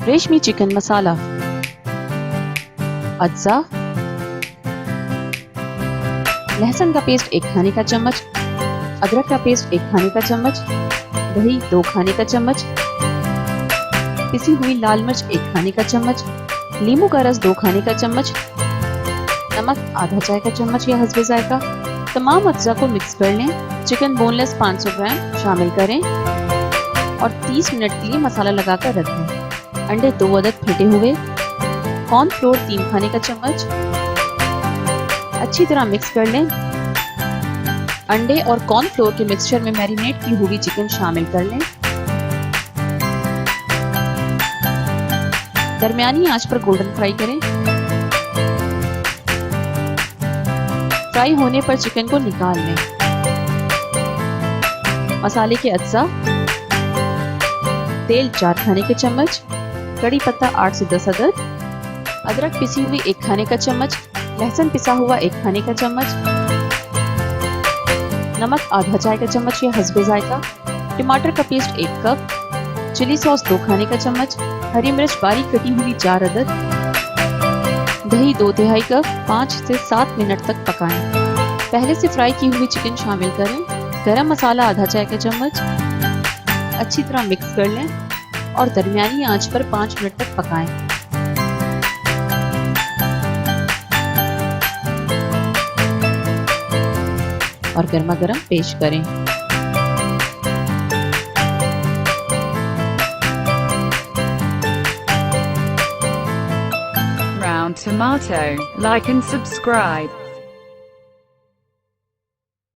रेशमी चिकन मसाला, अज्जा, लहसुन का पेस्ट 1 खाने का चम्मच, अदरक का पेस्ट 1 खाने का चम्मच, दही 2 खाने का चम्मच, पिसी हुई लाल मिर्च 1 खाने का चम्मच, नींबू का रस 2 खाने का चम्मच, नमक आधा चाय का चम्मच या हस्बे जायका। तमाम अज्जा को मिक्स कर लें। चिकन बोनलेस 500 ग्राम शामिल करें और 30 मिनट के लिए मसाला लगाकर रख दें। अंडे 2 अदद फेंटे हुए, कॉर्नफ्लोर 3 खाने का चम्मच, अच्छी तरह मिक्स कर लें। अंडे और कॉर्नफ्लोर के मिक्सचर में मैरिनेट की हुई चिकन शामिल कर लें। दरमियानी आंच पर गोल्डन फ्राई करें। फ्राई होने पर चिकन को निकाल लें। मसाले के अज्जा, तेल 4 खाने के चम्मच, कड़ी पत्ता 8 से 10 अदद, अदरक पिसी हुई 1 खाने का चम्मच, लहसुन पिसा हुआ 1 खाने का चम्मच, नमक आधा चाय का चम्मच या हस्बे जायका, टमाटर का पेस्ट 1 कप, चिली सॉस 2 खाने का चम्मच, हरी मिर्च बारीक कटी हुई 4 अदद, दही 2/3 कप। 5 से 7 मिनट तक पकाएं। पहले से फ्राई की हुई चिकन शामिल करें। गरम मसाला आधा चाय का चम्मच, अच्छी तरह मिक्स कर लें और दरमियानी आंच पर 5 मिनट तक पकाएं। और गर्मा गर्म पेश करें। Round tomato, like and subscribe.